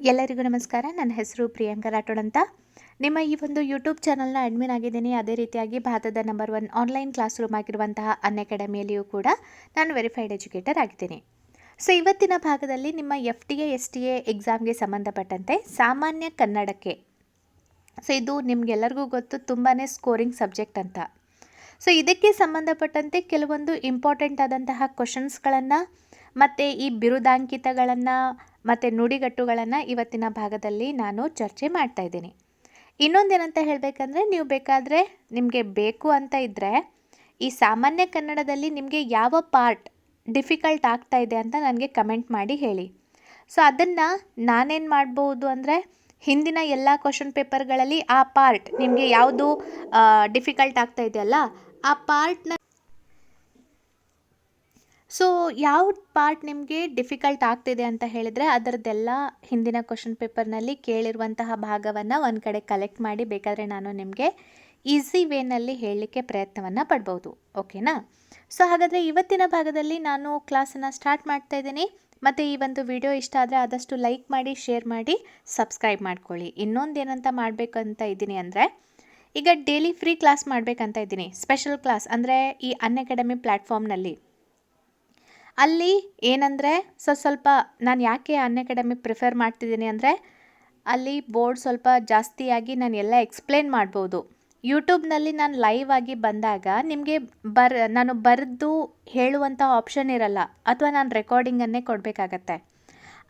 ಎಲ್ಲರಿಗೂ ನಮಸ್ಕಾರ. ನನ್ನ ಹೆಸರು ಪ್ರಿಯಾಂಕಾ ರಾಠೋಡ್ ಅಂತ. ನಿಮ್ಮ ಈ ಒಂದು ಯೂಟ್ಯೂಬ್ ಚಾನಲ್ನ ಅಡ್ಮಿನ್ ಆಗಿದ್ದೀನಿ. ಅದೇ ರೀತಿಯಾಗಿ ಭಾರತದ ನಂಬರ್ 1 ಆನ್ಲೈನ್ ಕ್ಲಾಸ್ ರೂಮ್ ಆಗಿರುವಂತಹ ಅನ್ಅಕಾಡೆಮಿಯಲ್ಲಿಯೂ ಕೂಡ ನಾನು ವೆರಿಫೈಡ್ ಎಜುಕೇಟರ್ ಆಗಿದ್ದೀನಿ. ಸೊ ಇವತ್ತಿನ ಭಾಗದಲ್ಲಿ ನಿಮ್ಮ FTA STA ಎಕ್ಸಾಮ್ಗೆ ಸಂಬಂಧಪಟ್ಟಂತೆ ಸಾಮಾನ್ಯ ಕನ್ನಡಕ್ಕೆ, ಸೊ ಇದು ನಿಮಗೆಲ್ಲರಿಗೂ ಗೊತ್ತು ತುಂಬಾ ಸ್ಕೋರಿಂಗ್ ಸಬ್ಜೆಕ್ಟ್ ಅಂತ. ಸೊ ಇದಕ್ಕೆ ಸಂಬಂಧಪಟ್ಟಂತೆ ಕೆಲವೊಂದು ಇಂಪಾರ್ಟೆಂಟ್ ಆದಂತಹ ಕ್ವಶನ್ಸ್ಗಳನ್ನು ಮತ್ತು ಈ ಬಿರುದಾಂಕಿತಗಳನ್ನು ಮತ್ತು ನುಡಿಗಟ್ಟುಗಳನ್ನು ಇವತ್ತಿನ ಭಾಗದಲ್ಲಿ ನಾನು ಚರ್ಚೆ ಮಾಡ್ತಾ ಇದ್ದೀನಿ. ಇನ್ನೊಂದೇನಂತ ಹೇಳಬೇಕಂದ್ರೆ, ನೀವು ಬೇಕಾದರೆ ನಿಮಗೆ ಬೇಕು ಅಂತ ಇದ್ದರೆ ಈ ಸಾಮಾನ್ಯ ಕನ್ನಡದಲ್ಲಿ ನಿಮಗೆ ಯಾವ ಪಾರ್ಟ್ ಡಿಫಿಕಲ್ಟ್ ಆಗ್ತಾ ಇದೆ ಅಂತ ನನಗೆ ಕಮೆಂಟ್ ಮಾಡಿ ಹೇಳಿ. ಸೊ ಅದನ್ನು ನಾನೇನು ಮಾಡ್ಬೋದು ಅಂದರೆ, ಹಿಂದಿನ ಎಲ್ಲ ಕ್ವಶನ್ ಪೇಪರ್ಗಳಲ್ಲಿ ಆ ಪಾರ್ಟ್ ನಿಮಗೆ ಯಾವುದು ಡಿಫಿಕಲ್ಟ್ ಆಗ್ತಾ ಇದೆಯಲ್ಲ ಆ ಪಾರ್ಟ್ನ, ಸೊ ಯಾವ ಪಾರ್ಟ್ ನಿಮಗೆ ಡಿಫಿಕಲ್ಟ್ ಆಗ್ತಿದೆ ಅಂತ ಹೇಳಿದರೆ ಅದರದ್ದೆಲ್ಲ ಹಿಂದಿನ ಕ್ವಶನ್ ಪೇಪರ್ನಲ್ಲಿ ಕೇಳಿರುವಂತಹ ಭಾಗವನ್ನು ಒಂದು ಕಡೆ ಕಲೆಕ್ಟ್ ಮಾಡಿ ಬೇಕಾದರೆ ನಾನು ನಿಮಗೆ ಈಸಿ ವೇನಲ್ಲಿ ಹೇಳಲಿಕ್ಕೆ ಪ್ರಯತ್ನವನ್ನು ಪಡ್ಬೋದು. ಓಕೆನಾ? ಸೊ ಹಾಗಾದರೆ ಇವತ್ತಿನ ಭಾಗದಲ್ಲಿ ನಾನು ಕ್ಲಾಸನ್ನು ಸ್ಟಾರ್ಟ್ ಮಾಡ್ತಾ ಇದ್ದೀನಿ. ಮತ್ತು ಈ ಒಂದು ವಿಡಿಯೋ ಇಷ್ಟ ಆದರೆ ಆದಷ್ಟು ಲೈಕ್ ಮಾಡಿ, ಶೇರ್ ಮಾಡಿ, ಸಬ್ಸ್ಕ್ರೈಬ್ ಮಾಡ್ಕೊಳ್ಳಿ. ಇನ್ನೊಂದೇನಂತ ಮಾಡಬೇಕಂತ ಇದ್ದೀನಿ ಅಂದರೆ, ಈಗ ಡೈಲಿ ಫ್ರೀ ಕ್ಲಾಸ್ ಮಾಡಬೇಕಂತ ಇದ್ದೀನಿ. ಸ್ಪೆಷಲ್ ಕ್ಲಾಸ್ ಅಂದರೆ ಈ ಅನ್ಅಕಾಡೆಮಿ ಪ್ಲ್ಯಾಟ್ಫಾರ್ಮ್ನಲ್ಲಿ. ಅಲ್ಲಿ ಏನಂದರೆ ಸ್ವಲ್ಪ ನಾನು ಯಾಕೆ ಅನ್ಅಕಾಡೆಮಿ ಪ್ರಿಫರ್ ಮಾಡ್ತಿದ್ದೀನಿ ಅಂದರೆ, ಅಲ್ಲಿ ಬೋರ್ಡ್ ಸ್ವಲ್ಪ ಜಾಸ್ತಿಯಾಗಿ ನಾನು ಎಲ್ಲ ಎಕ್ಸ್ಪ್ಲೇನ್ ಮಾಡ್ಬೋದು. ಯೂಟ್ಯೂಬ್ನಲ್ಲಿ ನಾನು ಲೈವ್ ಆಗಿ ಬಂದಾಗ ನಿಮಗೆ ನಾನು ಬರೆದು ಹೇಳುವಂಥ ಆಪ್ಷನ್ ಇರಲ್ಲ, ಅಥವಾ ನಾನು ರೆಕಾರ್ಡಿಂಗನ್ನೇ ಕೊಡಬೇಕಾಗತ್ತೆ.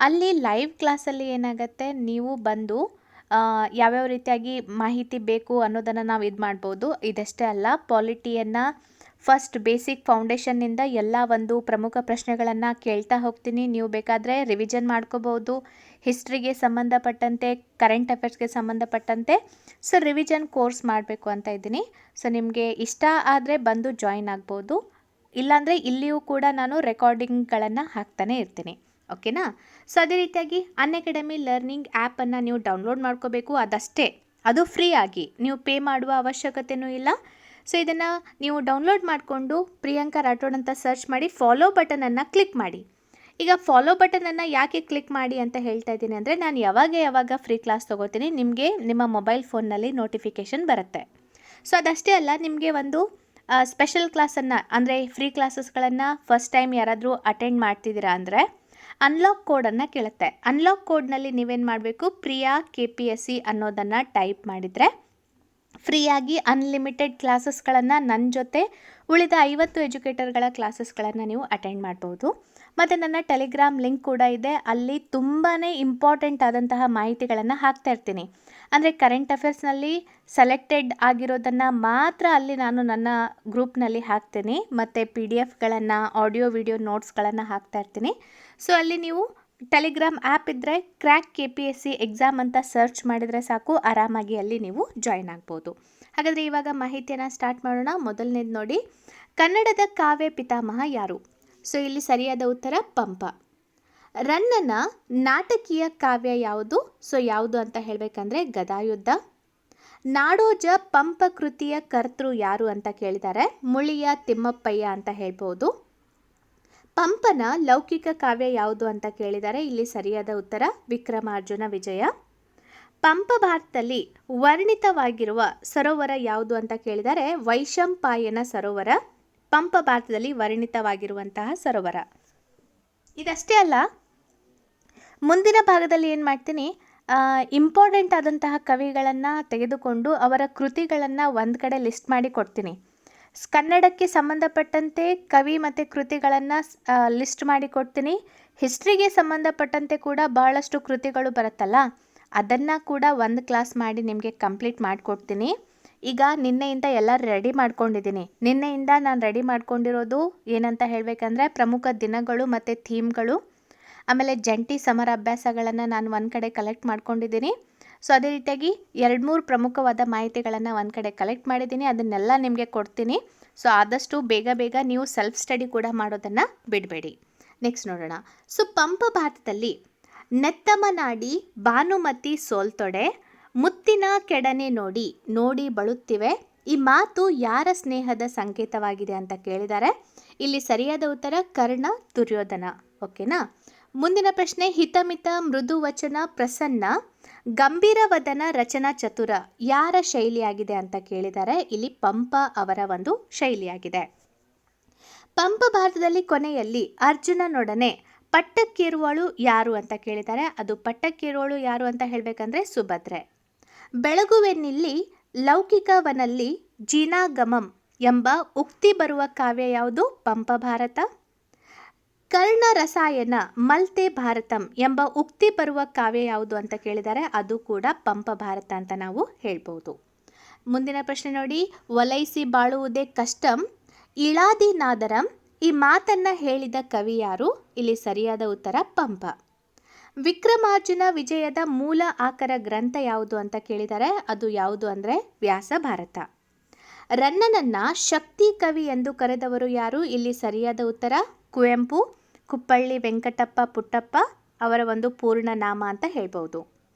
ಅಲ್ಲಿ ಲೈವ್ ಕ್ಲಾಸಲ್ಲಿ ಏನಾಗುತ್ತೆ, ನೀವು ಬಂದು ಯಾವ್ಯಾವ ರೀತಿಯಾಗಿ ಮಾಹಿತಿ ಬೇಕು ಅನ್ನೋದನ್ನು ನಾವು ಇದು ಮಾಡ್ಬೋದು. ಇದಷ್ಟೇ ಅಲ್ಲ, ಪಾಲಿಟಿಯನ್ನು ಫಸ್ಟ್ ಬೇಸಿಕ್ ಫೌಂಡೇಶನ್ನಿಂದ ಎಲ್ಲ ಒಂದು ಪ್ರಮುಖ ಪ್ರಶ್ನೆಗಳನ್ನು ಕೇಳ್ತಾ ಹೋಗ್ತೀನಿ. ನೀವು ಬೇಕಾದರೆ ರಿವಿಷನ್ ಮಾಡ್ಕೋಬೋದು. ಹಿಸ್ಟ್ರಿಗೆ ಸಂಬಂಧಪಟ್ಟಂತೆ, ಕರೆಂಟ್ ಅಫೇರ್ಸ್ಗೆ ಸಂಬಂಧಪಟ್ಟಂತೆ ಸೊ ರಿವಿಷನ್ ಕೋರ್ಸ್ ಮಾಡಬೇಕು ಅಂತ ಇದ್ದೀನಿ. ಸೊ ನಿಮಗೆ ಇಷ್ಟ ಆದರೆ ಬಂದು ಜಾಯಿನ್ ಆಗ್ಬೋದು. ಇಲ್ಲಾಂದರೆ ಇಲ್ಲಿಯೂ ಕೂಡ ನಾನು ರೆಕಾರ್ಡಿಂಗ್ಗಳನ್ನು ಹಾಕ್ತಾನೆ ಇರ್ತೀನಿ. ಓಕೆನಾ? ಸೊ ಅದೇ ರೀತಿಯಾಗಿ ಅನ್ಅಕಾಡೆಮಿ ಲರ್ನಿಂಗ್ ಆ್ಯಪನ್ನು ನೀವು ಡೌನ್ಲೋಡ್ ಮಾಡ್ಕೋಬೇಕು. ಅದಷ್ಟೇ, ಅದು ಫ್ರೀ ಆಗಿ, ನೀವು ಪೇ ಮಾಡುವ ಅವಶ್ಯಕತೆಯೂ ಇಲ್ಲ. ಸೊ ಇದನ್ನು ನೀವು ಡೌನ್ಲೋಡ್ ಮಾಡಿಕೊಂಡು ಪ್ರಿಯಾಂಕಾ ರಾಠೋಡ್ ಅಂತ ಸರ್ಚ್ ಮಾಡಿ ಫಾಲೋ ಬಟನನ್ನು ಕ್ಲಿಕ್ ಮಾಡಿ. ಈಗ ಫಾಲೋ ಬಟನನ್ನು ಯಾಕೆ ಕ್ಲಿಕ್ ಮಾಡಿ ಅಂತ ಹೇಳ್ತಾ ಇದ್ದೀನಿ ಅಂದರೆ, ನಾನು ಯಾವಾಗ ಫ್ರೀ ಕ್ಲಾಸ್ ತೊಗೋತೀನಿ ನಿಮಗೆ ನಿಮ್ಮ ಮೊಬೈಲ್ ಫೋನ್ನಲ್ಲಿ ನೋಟಿಫಿಕೇಷನ್ ಬರುತ್ತೆ. ಸೊ ಅದಷ್ಟೇ ಅಲ್ಲ, ನಿಮಗೆ ಒಂದು ಸ್ಪೆಷಲ್ ಕ್ಲಾಸನ್ನು ಅಂದರೆ ಫ್ರೀ ಕ್ಲಾಸಸ್ಗಳನ್ನು ಫಸ್ಟ್ ಟೈಮ್ ಯಾರಾದರೂ ಅಟೆಂಡ್ ಮಾಡ್ತಿದ್ದೀರಾ ಅಂದರೆ ಅನ್ಲಾಕ್ ಕೋಡನ್ನು ಕೇಳುತ್ತೆ. ಅನ್ಲಾಕ್ ಕೋಡ್ನಲ್ಲಿ ನೀವೇನು ಮಾಡಬೇಕು, ಪ್ರಿಯಾ KPSC ಅನ್ನೋದನ್ನು ಟೈಪ್ ಮಾಡಿದರೆ ಫ್ರೀಯಾಗಿ ಅನ್ಲಿಮಿಟೆಡ್ ಕ್ಲಾಸಸ್ಗಳನ್ನು ನನ್ನ ಜೊತೆ ಉಳಿದ 50 ಎಜುಕೇಟರ್ಗಳ ಕ್ಲಾಸಸ್ಗಳನ್ನು ನೀವು ಅಟೆಂಡ್ ಮಾಡ್ಬೋದು. ಮತ್ತು ನನ್ನ ಟೆಲಿಗ್ರಾಮ್ ಲಿಂಕ್ ಕೂಡ ಇದೆ. ಅಲ್ಲಿ ತುಂಬಾ ಇಂಪಾರ್ಟೆಂಟ್ ಆದಂತಹ ಮಾಹಿತಿಗಳನ್ನು ಹಾಕ್ತಾ ಇರ್ತೀನಿ. ಅಂದರೆ ಕರೆಂಟ್ ಅಫೇರ್ಸ್ನಲ್ಲಿ ಸೆಲೆಕ್ಟೆಡ್ ಆಗಿರೋದನ್ನು ಮಾತ್ರ ಅಲ್ಲಿ ನಾನು ನನ್ನ ಗ್ರೂಪ್ನಲ್ಲಿ ಹಾಕ್ತೀನಿ. ಮತ್ತು PDF-ಗಳನ್ನು, ಆಡಿಯೋ ವಿಡಿಯೋ ನೋಟ್ಸ್ಗಳನ್ನು ಹಾಕ್ತಾ ಇರ್ತೀನಿ. ಸೊ ಅಲ್ಲಿ ನೀವು ಟೆಲಿಗ್ರಾಮ್ ಆ್ಯಪ್ ಇದ್ದರೆ ಕ್ರ್ಯಾಕ್ KPSC ಎಕ್ಸಾಮ್ ಅಂತ ಸರ್ಚ್ ಮಾಡಿದರೆ ಸಾಕು, ಆರಾಮಾಗಿ ಅಲ್ಲಿ ನೀವು ಜಾಯಿನ್ ಆಗ್ಬೋದು. ಹಾಗಾದರೆ ಇವಾಗ ಮಾಹಿತಿಯನ್ನು ಸ್ಟಾರ್ಟ್ ಮಾಡೋಣ. ಮೊದಲನೇದು ನೋಡಿ, ಕನ್ನಡದ ಕಾವ್ಯ ಪಿತಾಮಹ ಯಾರು? ಸೊ ಇಲ್ಲಿ ಸರಿಯಾದ ಉತ್ತರ ಪಂಪ. ರನ್ನನ ನಾಟಕೀಯ ಕಾವ್ಯ ಯಾವುದು? ಸೊ ಯಾವುದು ಅಂತ ಹೇಳಬೇಕಂದ್ರೆ ಗದಾಯುದ್ಧ. ನಾಡೋಜ ಪಂಪ ಕೃತಿಯ ಕರ್ತೃ ಯಾರು ಅಂತ ಕೇಳಿದ್ದಾರೆ, ಮುಳಿಯ ತಿಮ್ಮಪ್ಪಯ್ಯ ಅಂತ ಹೇಳ್ಬೋದು. ಪಂಪನ ಲೌಕಿಕ ಕಾವ್ಯ ಯಾವುದು ಅಂತ ಕೇಳಿದ್ದಾರೆ, ಇಲ್ಲಿ ಸರಿಯಾದ ಉತ್ತರ ವಿಕ್ರಮಾರ್ಜುನ ವಿಜಯ. ಪಂಪ ಭಾರತದಲ್ಲಿ ವರ್ಣಿತವಾಗಿರುವ ಸರೋವರ ಯಾವುದು ಅಂತ ಕೇಳಿದರೆ ವೈಶಂಪಾಯನ ಸರೋವರ ಪಂಪ ಭಾರತದಲ್ಲಿ ವರ್ಣಿತವಾಗಿರುವಂತಹ ಸರೋವರ. ಇದಷ್ಟೇ ಅಲ್ಲ, ಮುಂದಿನ ಭಾಗದಲ್ಲಿ ಏನು ಮಾಡ್ತೀನಿ, ಇಂಪಾರ್ಟೆಂಟ್ ಆದಂತಹ ಕವಿಗಳನ್ನು ತೆಗೆದುಕೊಂಡು ಅವರ ಕೃತಿಗಳನ್ನು ಒಂದು ಕಡೆ ಲಿಸ್ಟ್ ಮಾಡಿ ಕೊಡ್ತೀನಿ. ಕನ್ನಡಕ್ಕೆ ಸಂಬಂಧಪಟ್ಟಂತೆ ಕವಿ ಮತ್ತು ಕೃತಿಗಳನ್ನು ಲಿಸ್ಟ್ ಮಾಡಿ ಕೊಡ್ತೀನಿ. ಹಿಸ್ಟ್ರಿಗೆ ಸಂಬಂಧಪಟ್ಟಂತೆ ಕೂಡ ಬಹಳಷ್ಟು ಕೃತಿಗಳು ಬರುತ್ತಲ್ಲ, ಅದನ್ನು ಕೂಡ ಒಂದು ಕ್ಲಾಸ್ ಮಾಡಿ ನಿಮಗೆ ಕಂಪ್ಲೀಟ್ ಮಾಡಿಕೊಡ್ತೀನಿ. ಈಗ ನಿನ್ನೆಯಿಂದ ಎಲ್ಲ ರೆಡಿ ಮಾಡ್ಕೊಂಡಿದ್ದೀನಿ. ನಿನ್ನೆಯಿಂದ ನಾನು ರೆಡಿ ಮಾಡ್ಕೊಂಡಿರೋದು ಏನಂತ ಹೇಳಬೇಕಂದ್ರೆ, ಪ್ರಮುಖ ದಿನಗಳು ಮತ್ತು ಥೀಮ್ಗಳು, ಆಮೇಲೆ ಜಂಟಿ ಸಮರ ಅಭ್ಯಾಸಗಳನ್ನು ನಾನು ಒಂದು ಕಡೆ ಕಲೆಕ್ಟ್ ಮಾಡ್ಕೊಂಡಿದ್ದೀನಿ. ಸೊ ಅದೇ ರೀತಿಯಾಗಿ 2-3 ಪ್ರಮುಖವಾದ ಮಾಹಿತಿಗಳನ್ನು ಒಂದು ಕಡೆ ಕಲೆಕ್ಟ್ ಮಾಡಿದ್ದೀನಿ. ಅದನ್ನೆಲ್ಲ ನಿಮಗೆ ಕೊಡ್ತೀನಿ. ಸೊ ಆದಷ್ಟು ಬೇಗ ನೀವು ಸೆಲ್ಫ್ ಸ್ಟಡಿ ಕೂಡ ಮಾಡೋದನ್ನು ಬಿಡಬೇಡಿ. ನೆಕ್ಸ್ಟ್ ನೋಡೋಣ. ಸೊ ಪಂಪ ಭಾರತದಲ್ಲಿ ನೆತ್ತಮನಾಡಿ ಭಾನುಮತಿ ಸೋಲ್ತೊಡೆ ಮುತ್ತಿನ ಕೆಡನೆ ನೋಡಿ ನೋಡಿ ಬಳುತ್ತಿವೆ, ಈ ಮಾತು ಯಾರ ಸ್ನೇಹದ ಸಂಕೇತವಾಗಿದೆ ಅಂತ ಕೇಳಿದ್ದಾರೆ. ಇಲ್ಲಿ ಸರಿಯಾದ ಉತ್ತರ ಕರ್ಣ ದುರ್ಯೋಧನ. ಓಕೆನಾ? ಮುಂದಿನ ಪ್ರಶ್ನೆ, ಹಿತಮಿತ ಮೃದು ವಚನ ಪ್ರಸನ್ನ ಗಂಭೀರ ವದನ ರಚನಾ ಚತುರ ಯಾರ ಶೈಲಿಯಾಗಿದೆ ಅಂತ ಕೇಳಿದ್ದಾರೆ. ಇಲ್ಲಿ ಪಂಪ ಅವರ ಒಂದು ಶೈಲಿಯಾಗಿದೆ. ಪಂಪ ಭಾರತದಲ್ಲಿ ಕೊನೆಯಲ್ಲಿ ಅರ್ಜುನನೊಡನೆ ಪಟ್ಟಕ್ಕೇರುವಳು ಯಾರು ಅಂತ ಕೇಳಿದ್ದಾರೆ. ಅದು ಪಟ್ಟಕ್ಕೇರುವಳು ಯಾರು ಅಂತ ಹೇಳಬೇಕಂದ್ರೆ ಸುಭದ್ರೆ. ಬೆಳಗುವೆನ್ನಿಲ್ಲಿ ಲೌಕಿಕವನಲ್ಲಿ ಜೀನಾಗಮಂ ಎಂಬ ಉಕ್ತಿ ಬರುವ ಕಾವ್ಯ ಯಾವುದು? ಪಂಪ ಭಾರತ. ಕರ್ಣ ರಸಾಯನ ಮಲ್ತೆ ಭಾರತಂ ಎಂಬ ಉಕ್ತಿ ಬರುವ ಕಾವ್ಯ ಯಾವುದು ಅಂತ ಕೇಳಿದ್ದಾರೆ. ಅದು ಕೂಡ ಪಂಪ ಭಾರತ ಅಂತ ನಾವು ಹೇಳ್ಬೋದು. ಮುಂದಿನ ಪ್ರಶ್ನೆ ನೋಡಿ, ಒಲೈಸಿ ಬಾಳುವುದೇ ಕಷ್ಟಂ ಇಳಾದಿ ನಾದರಂ ಈ ಮಾತನ್ನ ಹೇಳಿದ ಕವಿ ಯಾರು? ಇಲ್ಲಿ ಸರಿಯಾದ ಉತ್ತರ ಪಂಪ. ವಿಕ್ರಮಾರ್ಜುನ ವಿಜಯದ ಮೂಲ ಆಕರ ಗ್ರಂಥ ಯಾವುದು ಅಂತ ಕೇಳಿದ್ದಾರೆ. ಅದು ಯಾವುದು ಅಂದರೆ ವ್ಯಾಸ ಭಾರತ. ರನ್ನನನ್ನ ಶಕ್ತಿ ಕವಿ ಎಂದು ಕರೆದವರು ಯಾರು? ಇಲ್ಲಿ ಸರಿಯಾದ ಉತ್ತರ ಕುವೆಂಪು. ಕುಪ್ಪಳ್ಳಿ ವೆಂಕಟಪ್ಪ ಪುಟ್ಟಪ್ಪ ಅವರ ಒಂದು ಪೂರ್ಣ ನಾಮ ಅಂತ ಹೇಳ್ಬೋದು.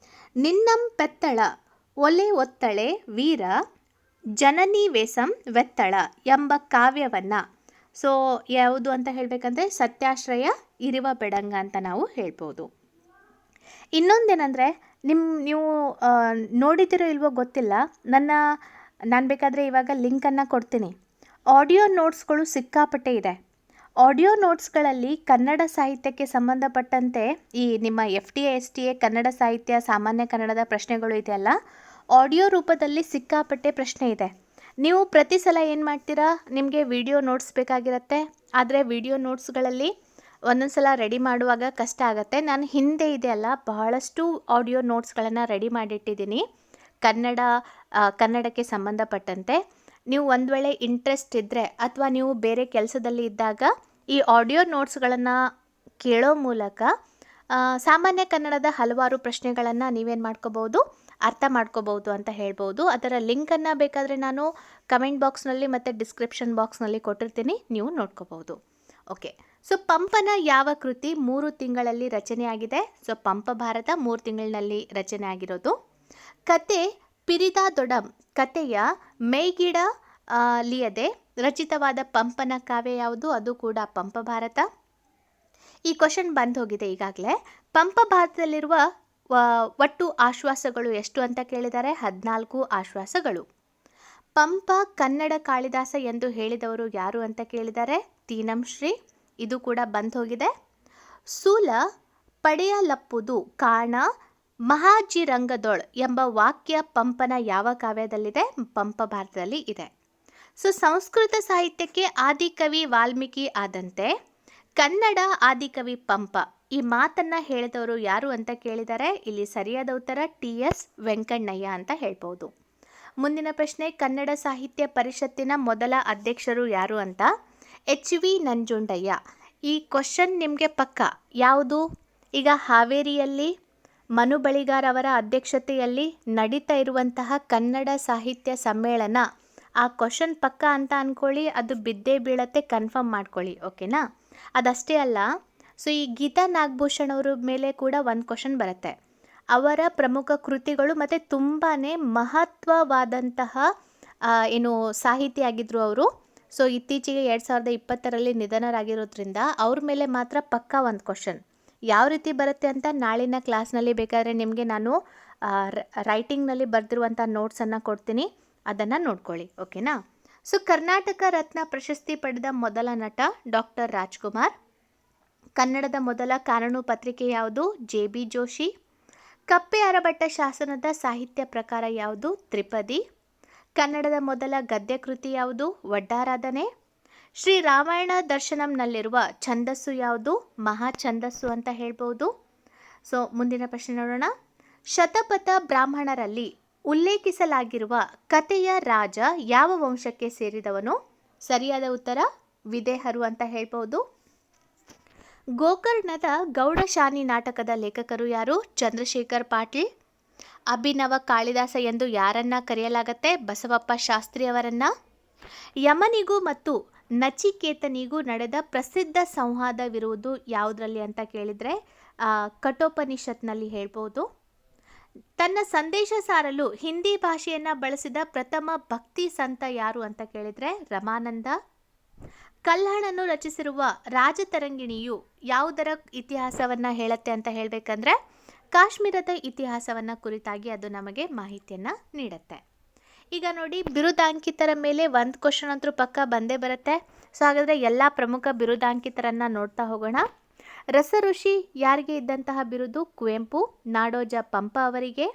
ನಿನ್ನಂ ಪೆತ್ತಳ ಒಲೆ ಒತ್ತಳೆ ವೀರ ಜನನಿ ವೇಸಂ ವೆತ್ತಳ ಎಂಬ ಕಾವ್ಯವನ್ನು ಯಾವುದು ಅಂತ ಹೇಳಬೇಕಂದ್ರೆ ಸತ್ಯಾಶ್ರಯ ಇರುವ ಬೆಡಂಗ ಅಂತ ನಾವು ಹೇಳ್ಬೋದು. ಇನ್ನೊಂದೇನೆಂದರೆ ನೀವು ನೋಡಿದಿರೋ ಇಲ್ವೋ ಗೊತ್ತಿಲ್ಲ, ನಾನು ಬೇಕಾದರೆ ಇವಾಗ ಲಿಂಕನ್ನು ಕೊಡ್ತೀನಿ. ಆಡಿಯೋ ನೋಟ್ಸ್ಗಳು ಸಿಕ್ಕಾಪಟ್ಟೆ ಇದೆ. ಆಡಿಯೋ ನೋಟ್ಸ್ಗಳಲ್ಲಿ ಕನ್ನಡ ಸಾಹಿತ್ಯಕ್ಕೆ ಸಂಬಂಧಪಟ್ಟಂತೆ ಈ ನಿಮ್ಮ FTA STA ಕನ್ನಡ ಸಾಹಿತ್ಯ ಸಾಮಾನ್ಯ ಕನ್ನಡದ ಪ್ರಶ್ನೆಗಳು ಇದೆಯಲ್ಲ, ಆಡಿಯೋ ರೂಪದಲ್ಲಿ ಸಿಕ್ಕಾಪಟ್ಟೆ ಪ್ರಶ್ನೆ ಇದೆ. ನೀವು ಪ್ರತಿ ಸಲ ಏನು ಮಾಡ್ತೀರಾ, ನಿಮಗೆ ವಿಡಿಯೋ ನೋಟ್ಸ್ ಬೇಕಾಗಿರುತ್ತೆ. ಆದರೆ ವಿಡಿಯೋ ನೋಟ್ಸ್ಗಳಲ್ಲಿ ಒಂದೊಂದು ಸಲ ರೆಡಿ ಮಾಡುವಾಗ ಕಷ್ಟ ಆಗುತ್ತೆ. ನಾನು ಹಿಂದೆ ಇದೆಯಲ್ಲ ಬಹಳಷ್ಟು ಆಡಿಯೋ ನೋಟ್ಸ್ಗಳನ್ನು ರೆಡಿ ಮಾಡಿಟ್ಟಿದ್ದೀನಿ ಕನ್ನಡಕ್ಕೆ ಸಂಬಂಧಪಟ್ಟಂತೆ. ನೀವು ಒಂದು ವೇಳೆ ಇಂಟ್ರೆಸ್ಟ್ ಇದ್ದರೆ ಅಥವಾ ನೀವು ಬೇರೆ ಕೆಲಸದಲ್ಲಿ ಇದ್ದಾಗ ಈ ಆಡಿಯೋ ನೋಟ್ಸ್ಗಳನ್ನು ಕೇಳೋ ಮೂಲಕ ಸಾಮಾನ್ಯ ಕನ್ನಡದ ಹಲವಾರು ಪ್ರಶ್ನೆಗಳನ್ನು ನೀವೇನು ಮಾಡ್ಕೋಬೋದು, ಅರ್ಥ ಮಾಡ್ಕೋಬೋದು ಅಂತ ಹೇಳ್ಬೋದು. ಅದರ ಲಿಂಕನ್ನು ಬೇಕಾದರೆ ನಾನು ಕಮೆಂಟ್ ಬಾಕ್ಸ್ನಲ್ಲಿ ಮತ್ತು ಡಿಸ್ಕ್ರಿಪ್ಷನ್ ಬಾಕ್ಸ್ನಲ್ಲಿ ಕೊಟ್ಟಿರ್ತೀನಿ, ನೀವು ನೋಡ್ಕೋಬೋದು. ಓಕೆ, ಪಂಪನ ಯಾವ ಕೃತಿ 3 ತಿಂಗಳಲ್ಲಿ ರಚನೆಯಾಗಿದೆ? ಪಂಪ ಭಾರತ 3 ತಿಂಗಳಿನಲ್ಲಿ ರಚನೆ ಆಗಿರೋದು. ಕತೆ ಪಿರಿದಾದೊಡಂ ಕತೆಯ ಮೇಯ್ಗಿಡ ಲಿಯದೆ ರಚಿತವಾದ ಪಂಪನ ಕಾವ್ಯ ಯಾವುದು? ಅದು ಕೂಡ ಪಂಪ ಭಾರತ. ಈ ಕ್ವಶನ್ ಬಂದು ಹೋಗಿದೆ ಈಗಾಗಲೇ. ಪಂಪ ಭಾರತದಲ್ಲಿರುವ ಒಟ್ಟು ಆಶ್ವಾಸಗಳು ಎಷ್ಟು ಅಂತ ಕೇಳಿದ್ದಾರೆ? 14 ಆಶ್ವಾಸಗಳು. ಪಂಪ ಕನ್ನಡ ಕಾಳಿದಾಸ ಎಂದು ಹೇಳಿದವರು ಯಾರು ಅಂತ ಕೇಳಿದ್ದಾರೆ? ತೀನಂ ಶ್ರೀ. ಇದು ಕೂಡ ಬಂದು ಹೋಗಿದೆ. ಸೂಲ ಪಡೆಯಲಪ್ಪುದು ಕಾಣ ಮಹಾಜಿರಂಗದೊಳ್ ಎಂಬ ವಾಕ್ಯ ಪಂಪನ ಯಾವ ಕಾವ್ಯದಲ್ಲಿದೆ? ಪಂಪ ಭಾರತದಲ್ಲಿ ಇದೆ. ಸಂಸ್ಕೃತ ಸಾಹಿತ್ಯಕ್ಕೆ ಆದಿಕವಿ ವಾಲ್ಮೀಕಿ ಆದಂತೆ ಕನ್ನಡ ಆದಿಕವಿ ಪಂಪ ಈ ಮಾತನ್ನು ಹೇಳಿದವರು ಯಾರು ಅಂತ ಕೇಳಿದರೆ ಇಲ್ಲಿ ಸರಿಯಾದ ಉತ್ತರ TS ವೆಂಕಣ್ಣಯ್ಯ ಅಂತ ಹೇಳ್ಬೋದು. ಮುಂದಿನ ಪ್ರಶ್ನೆ, ಕನ್ನಡ ಸಾಹಿತ್ಯ ಪರಿಷತ್ತಿನ ಮೊದಲ ಅಧ್ಯಕ್ಷರು ಯಾರು ಅಂತ? HV ನಂಜುಂಡಯ್ಯ. ಈ ಕ್ವಶನ್ ನಿಮಗೆ ಪಕ್ಕ ಯಾವುದು? ಈಗ ಹಾವೇರಿಯಲ್ಲಿ ಮನು ಬಳಿಗಾರ್ ಅವರ ಅಧ್ಯಕ್ಷತೆಯಲ್ಲಿ ನಡೀತಾ ಇರುವಂತಹ ಕನ್ನಡ ಸಾಹಿತ್ಯ ಸಮ್ಮೇಳನ, ಆ ಕ್ವಶನ್ ಪಕ್ಕ ಅಂತ ಅಂದ್ಕೊಳ್ಳಿ, ಅದು ಬಿದ್ದೇ ಬೀಳತ್ತೆ, ಕನ್ಫರ್ಮ್ ಮಾಡ್ಕೊಳ್ಳಿ. ಓಕೆನಾ? ಅದಷ್ಟೇ ಅಲ್ಲ, ಈ ಗೀತಾ ನಾಗಭೂಷಣ್ ಅವರ ಮೇಲೆ ಕೂಡ ಒಂದು ಕ್ವಶನ್ ಬರುತ್ತೆ. ಅವರ ಪ್ರಮುಖ ಕೃತಿಗಳು ಮತ್ತು ತುಂಬಾ ಮಹತ್ವವಾದಂತಹ ಸಾಹಿತಿಯಾಗಿದ್ದರು ಅವರು. ಇತ್ತೀಚೆಗೆ 2020ರಲ್ಲಿ ನಿಧನರಾಗಿರೋದ್ರಿಂದ ಅವ್ರ ಮೇಲೆ ಮಾತ್ರ ಪಕ್ಕಾ ಒಂದು ಕ್ವಶನ್. ಯಾವ ರೀತಿ ಬರುತ್ತೆ ಅಂತ ನಾಳಿನ ಕ್ಲಾಸ್ನಲ್ಲಿ ಬೇಕಾದರೆ ನಿಮಗೆ ನಾನು ರೈಟಿಂಗ್ನಲ್ಲಿ ಬರೆದಿರುವಂಥ ನೋಟ್ಸನ್ನು ಕೊಡ್ತೀನಿ, ಅದನ್ನು ನೋಡ್ಕೊಳ್ಳಿ. ಓಕೆನಾ? ಕರ್ನಾಟಕ ರತ್ನ ಪ್ರಶಸ್ತಿ ಪಡೆದ ಮೊದಲ ನಟ ಡಾಕ್ಟರ್ ರಾಜ್ಕುಮಾರ್. ಕನ್ನಡದ ಮೊದಲ ಕಾನೂನು ಪತ್ರಿಕೆ ಯಾವುದು? JB ಜೋಶಿ. ಕಪ್ಪೆ ಅರಬಟ್ಟ ಶಾಸನದ ಸಾಹಿತ್ಯ ಪ್ರಕಾರ ಯಾವುದು? ತ್ರಿಪದಿ. ಕನ್ನಡದ ಮೊದಲ ಗದ್ಯ ಕೃತಿ ಯಾವುದು? ವಡ್ಡಾರಾಧನೆ. ಶ್ರೀ ರಾಮಾಯಣ ದರ್ಶನಂನಲ್ಲಿರುವ ಛಂದಸ್ಸು ಯಾವುದು? ಮಹಾಛಂದಸ್ಸು ಅಂತ ಹೇಳ್ಬೋದು. ಮುಂದಿನ ಪ್ರಶ್ನೆ ನೋಡೋಣ. ಶತಪಥ ಬ್ರಾಹ್ಮಣರಲ್ಲಿ ಉಲ್ಲೇಖಿಸಲಾಗಿರುವ ಕಥೆಯ ರಾಜ ಯಾವ ವಂಶಕ್ಕೆ ಸೇರಿದವನು? ಸರಿಯಾದ ಉತ್ತರ ವಿದೇಹರು ಅಂತ ಹೇಳ್ಬೋದು. ಗೋಕರ್ಣದ ಗೌಡಶಾನಿ ನಾಟಕದ ಲೇಖಕರು ಯಾರು? ಚಂದ್ರಶೇಖರ್ ಪಾಟೀಲ್. ಅಭಿನವ ಕಾಳಿದಾಸ ಎಂದು ಯಾರನ್ನ ಕರೆಯಲಾಗತ್ತೆ? ಬಸವಪ್ಪ ಶಾಸ್ತ್ರಿ ಅವರನ್ನ. ಯಮನಿಗೂ ಮತ್ತು ನಚಿಕೇತನಿಗೂ ನಡೆದ ಪ್ರಸಿದ್ಧ ಸಂವಾದವಿರುವುದು ಯಾವುದರಲ್ಲಿ ಅಂತ ಕೇಳಿದರೆ ಕಠೋಪನಿಷತ್ನಲ್ಲಿ ಹೇಳ್ಬೋದು. ತನ್ನ ಸಂದೇಶ ಸಾರಲು ಹಿಂದಿ ಭಾಷೆಯನ್ನು ಬಳಸಿದ ಪ್ರಥಮ ಭಕ್ತಿ ಸಂತ ಯಾರು ಅಂತ ಕೇಳಿದರೆ ರಮಾನಂದ. ಕಲ್ಹಣನ್ನು ರಚಿಸಿರುವ ರಾಜತರಂಗಿಣಿಯು ಯಾವುದರ ಇತಿಹಾಸವನ್ನು ಹೇಳುತ್ತೆ ಅಂತ ಹೇಳಬೇಕಂದ್ರೆ ಕಾಶ್ಮೀರದ ಇತಿಹಾಸವನ್ನು ಕುರಿತಾಗಿ ಅದು ನಮಗೆ ಮಾಹಿತಿಯನ್ನು ನೀಡುತ್ತೆ. ಈಗ ನೋಡಿ, ಬಿರುದಾಂಕಿತರ ಮೇಲೆ ಒಂದು ಕ್ವಶನ್ ಅಂತೂ ಪಕ್ಕ ಬಂದೇ ಬರುತ್ತೆ. ಸೊ ಹಾಗಾದರೆ ಎಲ್ಲ ಪ್ರಮುಖ ಬಿರುದಾಂಕಿತರನ್ನು ನೋಡ್ತಾ ಹೋಗೋಣ. ರಸಋಷಿ ಯಾರಿಗೆ ಇದ್ದಂತಹ ಬಿರುದು? ಕುವೆಂಪು. ನಾಡೋಜ ಪಂಪ ಅವರಿಗೆ.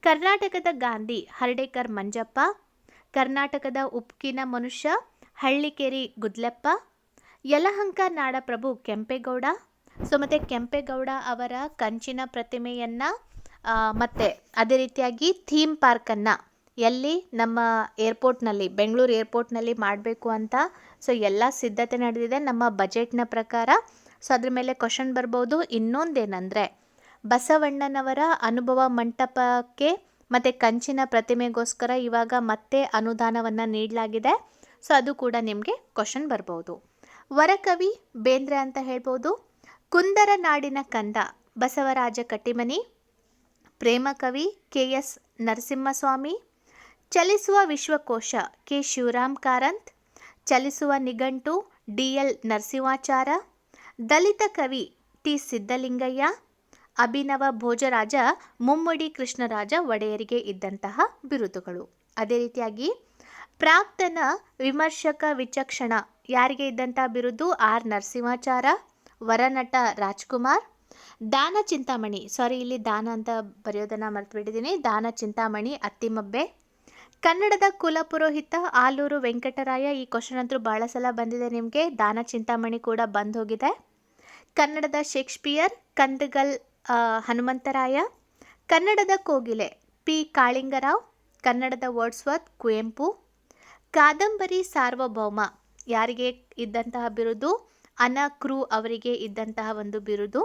ಕರ್ನಾಟಕದ ಗಾಂಧಿ ಹರ್ಡೇಕರ್ ಮಂಜಪ್ಪ. ಕರ್ನಾಟಕದ ಉಪ್ಪಿನ ಮನುಷ್ಯ ಹಳ್ಳಿಕೇರಿ ಗುದ್ಲೆಪ್ಪ. ಯಲಹಂಕ ನಾಡಪ್ರಭು ಕೆಂಪೇಗೌಡ. ಸೊ ಮತ್ತು ಕೆಂಪೇಗೌಡ ಅವರ ಕಂಚಿನ ಪ್ರತಿಮೆಯನ್ನು ಮತ್ತು ಅದೇ ರೀತಿಯಾಗಿ ಥೀಮ್ ಪಾರ್ಕನ್ನು ಎಲ್ಲಿ ನಮ್ಮ ಏರ್ಪೋರ್ಟ್ನಲ್ಲಿ, ಬೆಂಗಳೂರು ಏರ್ಪೋರ್ಟ್ನಲ್ಲಿ ಮಾಡಬೇಕು ಅಂತ ಸೊ ಎಲ್ಲ ಸಿದ್ಧತೆ ನಡೆದಿದೆ ನಮ್ಮ ಬಜೆಟ್ನ ಪ್ರಕಾರ. ಸೊ ಅದ್ರ ಮೇಲೆ ಕ್ವಶನ್ ಬರ್ಬೋದು. ಇನ್ನೊಂದೇನೆಂದರೆ ಬಸವಣ್ಣನವರ ಅನುಭವ ಮಂಟಪಕ್ಕೆ ಮತ್ತು ಕಂಚಿನ ಪ್ರತಿಮೆಗೋಸ್ಕರ ಇವಾಗ ಮತ್ತೆ ಅನುದಾನವನ್ನು ನೀಡಲಾಗಿದೆ. ಸೊ ಅದು ಕೂಡ ನಿಮಗೆ ಕ್ವಶನ್ ಬರ್ಬೋದು. ವರಕವಿ ಬೇಂದ್ರೆ ಅಂತ ಹೇಳ್ಬೋದು. ಕುಂದರ ನಾಡಿನ ಕಂದ ಬಸವರಾಜ ಕಟ್ಟಿಮನಿ. ಪ್ರೇಮಕವಿ KS ನರಸಿಂಹಸ್ವಾಮಿ. ಚಲಿಸುವ ವಿಶ್ವಕೋಶ ಕೆ ಶಿವರಾಮ್ ಕಾರಂತ್. ಚಲಿಸುವ ನಿಘಂಟು DL ನರಸಿಂಹಾಚಾರ. ದಲಿತ ಕವಿ ಟಿ ಸಿದ್ದಲಿಂಗಯ್ಯ. ಅಭಿನವ ಭೋಜರಾಜ ಮುಮ್ಮಡಿ ಕೃಷ್ಣರಾಜ ಒಡೆಯರಿಗೆ ಇದ್ದಂತಹ ಬಿರುದುಗಳು. ಅದೇ ರೀತಿಯಾಗಿ ಪ್ರಾಕ್ತನ ವಿಮರ್ಶಕ ವಿಚಕ್ಷಣ ಯಾರಿಗೆ ಇದ್ದಂತಹ ಬಿರುದು? R ನರಸಿಂಹಾಚಾರ. ವರನಟ ರಾಜ್ಕುಮಾರ್. ದಾನ ಚಿಂತಾಮಣಿ, ಸಾರಿ ಇಲ್ಲಿ ದಾನ ಅಂತ ಬರೆಯೋದನ್ನು ಮರೆತುಬಿಟ್ಟಿದ್ದೀನಿ, ದಾನ ಚಿಂತಾಮಣಿ ಅತ್ತಿಮಬ್ಬೆ. ಕನ್ನಡದ ಕುಲಪುರೋಹಿತ ಆಲೂರು ವೆಂಕಟರಾಯ. ಈ ಕ್ವಶನ್ ಅಂತೂ ಭಾಳ ಸಲ ಬಂದಿದೆ ನಿಮಗೆ. ದಾನ ಚಿಂತಾಮಣಿ ಕೂಡ ಬಂದು ಹೋಗಿದೆ. ಕನ್ನಡದ ಶೇಕ್ಸ್ಪಿಯರ್ ಕಂದಗಲ್ ಹನುಮಂತರಾಯ. ಕನ್ನಡದ ಕೋಗಿಲೆ P ಕಾಳಿಂಗರಾವ್. ಕನ್ನಡದ ವರ್ಡ್ಸ್ವರ್ತ್ ಕುವೆಂಪು. ಕಾದಂಬರಿ ಸಾರ್ವಭೌಮ ಯಾರಿಗೆ ಇದ್ದಂತಹ ಬಿರುದು? ಅನ ಕ್ರೂ ಅವರಿಗೆ ಇದ್ದಂತಹ ಒಂದು ಬಿರುದು.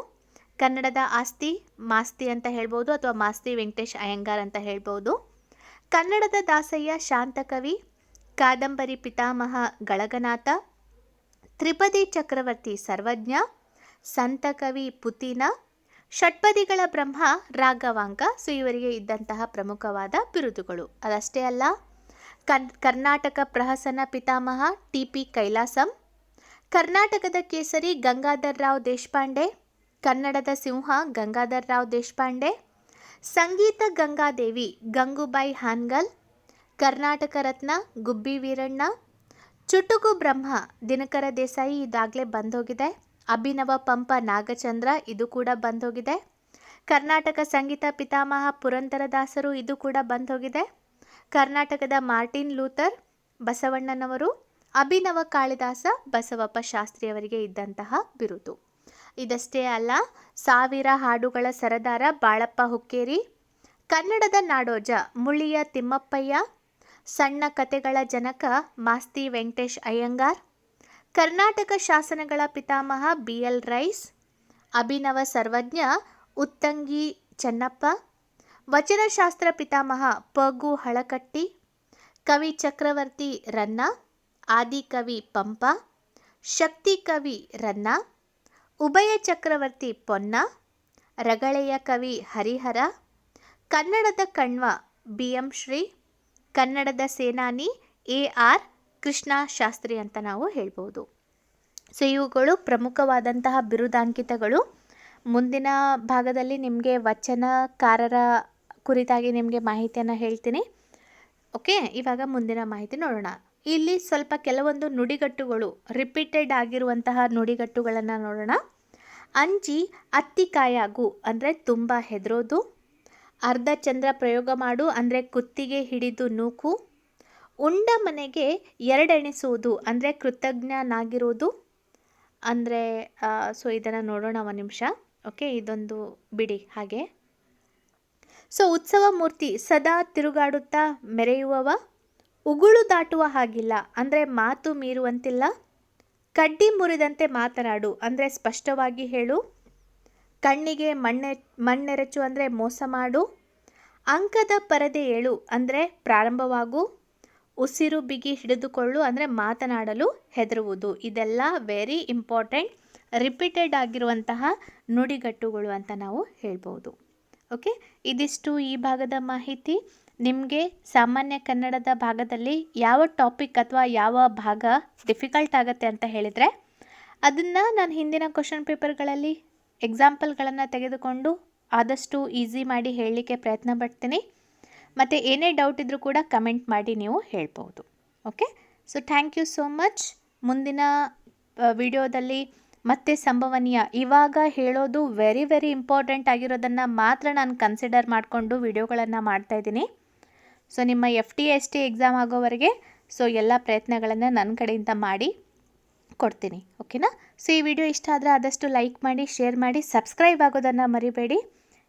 ಕನ್ನಡದ ಆಸ್ತಿ ಮಾಸ್ತಿ ಅಂತ ಹೇಳ್ಬೋದು, ಅಥವಾ ಮಾಸ್ತಿ ವೆಂಕಟೇಶ್ ಅಯ್ಯಂಗಾರ್ ಅಂತ ಹೇಳ್ಬೋದು. ಕನ್ನಡದ ದಾಸಯ್ಯ ಶಾಂತಕವಿ. ಕಾದಂಬರಿ ಪಿತಾಮಹ ಗಳಗನಾಥ. ತ್ರಿಪದಿ ಚಕ್ರವರ್ತಿ ಸರ್ವಜ್ಞ. ಸಂತಕವಿ ಪುತಿನ. ಷಟ್ಪದಿಗಳ ಬ್ರಹ್ಮ ರಾಘವಾಂಕ. ಸೊ ಇವರಿಗೆ ಇದ್ದಂತಹ ಪ್ರಮುಖವಾದ ಬಿರುದುಗಳು. ಅದಷ್ಟೇ ಅಲ್ಲ, ಕರ್ನಾಟಕ ಪ್ರಹಸನ ಪಿತಾಮಹ TP ಕೈಲಾಸಂ. ಕರ್ನಾಟಕದ ಕೇಸರಿ ಗಂಗಾಧರ್ ರಾವ್ ದೇಶಪಾಂಡೆ. ಕನ್ನಡದ ಸಿಂಹ ಗಂಗಾಧರ್ ರಾವ್ ದೇಶಪಾಂಡೆ. ಸಂಗೀತ ಗಂಗಾದೇವಿ ಗಂಗೂಬಾಯಿ ಹಾನ್ಗಲ್. ಕರ್ನಾಟಕ ರತ್ನ ಗುಬ್ಬಿ ವೀರಣ್ಣ. ಚುಟುಕು ಬ್ರಹ್ಮ ದಿನಕರ ದೇಸಾಯಿ, ಇದಾಗಲೇ ಬಂದೋಗಿದೆ. ಅಭಿನವ ಪಂಪ ನಾಗಚಂದ್ರ, ಇದು ಕೂಡ ಬಂದೋಗಿದೆ. ಕರ್ನಾಟಕ ಸಂಗೀತ ಪಿತಾಮಹ ಪುರಂದರದಾಸರು, ಇದು ಕೂಡ ಬಂದೋಗಿದೆ. ಕರ್ನಾಟಕದ ಮಾರ್ಟಿನ್ ಲೂಥರ್ ಬಸವಣ್ಣನವರು. ಅಭಿನವ ಕಾಳಿದಾಸ ಬಸವಪ್ಪ ಶಾಸ್ತ್ರಿಯವರಿಗೆ ಇದ್ದಂತಹ ಬಿರುದು. ಇದಷ್ಟೇ ಅಲ್ಲ, ಸಾವಿರ ಹಾಡುಗಳ ಸರದಾರ ಬಾಳಪ್ಪ ಹುಕ್ಕೇರಿ. ಕನ್ನಡದ ನಾಡೋಜ ಮುಳ್ಳಿಯ ತಿಮ್ಮಪ್ಪಯ್ಯ. ಸಣ್ಣ ಕತೆಗಳ ಜನಕ ಮಾಸ್ತಿ ವೆಂಕಟೇಶ್ ಅಯ್ಯಂಗಾರ್. ಕರ್ನಾಟಕ ಶಾಸನಗಳ ಪಿತಾಮಹ BL ರೈಸ್. ಅಭಿನವ ಸರ್ವಜ್ಞ ಉತ್ತಂಗಿ ಚೆನ್ನಪ್ಪ. ವಚನಶಾಸ್ತ್ರ ಪಿತಾಮಹ ಪಗು ಹಳಕಟ್ಟಿ. ಕವಿ ಚಕ್ರವರ್ತಿ ರನ್ನ. ಆದಿಕವಿ ಪಂಪ. ಶಕ್ತಿ ಕವಿ ರನ್ನ. ಉಭಯ ಚಕ್ರವರ್ತಿ ಪೊನ್ನ. ರಗಳೆಯ ಕವಿ ಹರಿಹರ. ಕನ್ನಡದ ಕಣ್ವ BM ಶ್ರೀ. ಕನ್ನಡದ ಸೇನಾನಿ AR ಕೃಷ್ಣ ಶಾಸ್ತ್ರಿ ಅಂತ ನಾವು ಹೇಳ್ಬೋದು. ಸೊ ಇವುಗಳು ಪ್ರಮುಖವಾದಂತಹ ಬಿರುದಾಂಕಿತಗಳು. ಮುಂದಿನ ಭಾಗದಲ್ಲಿ ನಿಮಗೆ ವಚನಕಾರರ ಕುರಿತಾಗಿ ನಿಮಗೆ ಮಾಹಿತಿಯನ್ನು ಹೇಳ್ತೀನಿ. ಓಕೆ, ಇವಾಗ ಮುಂದಿನ ಮಾಹಿತಿ ನೋಡೋಣ. ಇಲ್ಲಿ ಸ್ವಲ್ಪ ಕೆಲವೊಂದು ನುಡಿಗಟ್ಟುಗಳು ರಿಪೀಟೆಡ್ ಆಗಿರುವಂತಹ ನುಡಿಗಟ್ಟುಗಳನ್ನು ನೋಡೋಣ. ಅಂಜಿ ಅತ್ತಿಕಾಯಾಗು ಅಂದರೆ ತುಂಬ ಹೆದರೋದು. ಅರ್ಧ ಚಂದ್ರ ಪ್ರಯೋಗ ಮಾಡು ಅಂದರೆ ಕುತ್ತಿಗೆ ಹಿಡಿದು ನೂಕು. ಉಂಡ ಮನೆಗೆ ಎರಡೆಣಿಸುವುದು ಅಂದರೆ ಕೃತಜ್ಞನಾಗಿರುವುದು. ಅಂದರೆ ಸೊ ಇದನ್ನು ನೋಡೋಣ ಒಂದು ನಿಮಿಷ. ಓಕೆ, ಇದೊಂದು ಬಿಡಿ ಹಾಗೆ. ಸೊ ಉತ್ಸವ ಮೂರ್ತಿ ಸದಾ ತಿರುಗಾಡುತ್ತಾ ಮೆರೆಯುವವ. ಉಗುಳು ದಾಟುವ ಹಾಗಿಲ್ಲ ಅಂದರೆ ಮಾತು ಮೀರುವಂತಿಲ್ಲ. ಕಡ್ಡಿ ಮುರಿದಂತೆ ಮಾತನಾಡು ಅಂದರೆ ಸ್ಪಷ್ಟವಾಗಿ ಹೇಳು. ಕಣ್ಣಿಗೆ ಮಣ್ಣೆರಚು ಅಂದರೆ ಮೋಸ ಮಾಡು. ಅಂಕದ ಪರದೆ ಏಳು ಅಂದರೆ ಪ್ರಾರಂಭವಾಗು. ಉಸಿರು ಬಿಗಿ ಹಿಡಿದುಕೊಳ್ಳು ಅಂದರೆ ಮಾತನಾಡಲು ಹೆದರುವುದು. ಇದೆಲ್ಲ ವೆರಿ ಇಂಪಾರ್ಟೆಂಟ್ ರಿಪೀಟೆಡ್ ಆಗಿರುವಂತಹ ನುಡಿಗಟ್ಟುಗಳು ಅಂತ ನಾವು ಹೇಳ್ಬೋದು. ಓಕೆ, ಇದಿಷ್ಟು ಈ ಭಾಗದ ಮಾಹಿತಿ. ನಿಮಗೆ ಸಾಮಾನ್ಯ ಕನ್ನಡದ ಭಾಗದಲ್ಲಿ ಯಾವ ಟಾಪಿಕ್ ಅಥವಾ ಯಾವ ಭಾಗ ಡಿಫಿಕಲ್ಟ್ ಆಗುತ್ತೆ ಅಂತ ಹೇಳಿದರೆ ಅದನ್ನು ನಾನು ಹಿಂದಿನ ಕ್ವಶನ್ ಪೇಪರ್ಗಳಲ್ಲಿ ಎಕ್ಸಾಂಪಲ್ಗಳನ್ನು ತೆಗೆದುಕೊಂಡು ಆದಷ್ಟು ಈಸಿ ಮಾಡಿ ಹೇಳಲಿಕ್ಕೆ ಪ್ರಯತ್ನ ಪಡ್ತೀನಿ. ಮತ್ತು ಏನೇ ಡೌಟ್ ಇದ್ದರೂ ಕೂಡ ಕಮೆಂಟ್ ಮಾಡಿ ನೀವು ಹೇಳ್ಬೋದು. Okay, so thank you so much. ಮುಂದಿನ ವಿಡಿಯೋದಲ್ಲಿ ಮತ್ತೆ ಸಂಭವನೀಯ ಇವಾಗ ಹೇಳೋದು ವೆರಿ ಇಂಪಾರ್ಟೆಂಟ್ ಆಗಿರೋದನ್ನು ಮಾತ್ರ ನಾನು ಕನ್ಸಿಡರ್ ಮಾಡಿಕೊಂಡು ವಿಡಿಯೋಗಳನ್ನು ಮಾಡ್ತಾಯಿದ್ದೀನಿ. ಸೊ ನಿಮ್ಮ FT ಎಕ್ಸಾಮ್ ಆಗೋವರೆಗೆ ಸೊ ಎಲ್ಲ ಪ್ರಯತ್ನಗಳನ್ನು ನನ್ನ ಕಡೆಯಿಂದ ಮಾಡಿ ಕೊಡ್ತೀನಿ. ಓಕೆನಾ? ಸೊ ಈ ವಿಡಿಯೋ ಇಷ್ಟ ಆದರೆ ಆದಷ್ಟು ಲೈಕ್ ಮಾಡಿ, ಶೇರ್ ಮಾಡಿ, ಸಬ್ಸ್ಕ್ರೈಬ್ ಆಗೋದನ್ನು ಮರಿಬೇಡಿ.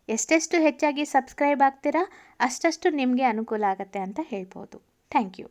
ಎಷ್ಟೆಷ್ಟು ಹೆಚ್ಚಾಗಿ ಸಬ್ಸ್ಕ್ರೈಬ್ ಆಗ್ತೀರಾ ಅಷ್ಟಷ್ಟು ನಿಮಗೆ ಅನುಕೂಲ ಆಗುತ್ತೆ ಅಂತ ಹೇಳ್ಬೋದು. Thank you.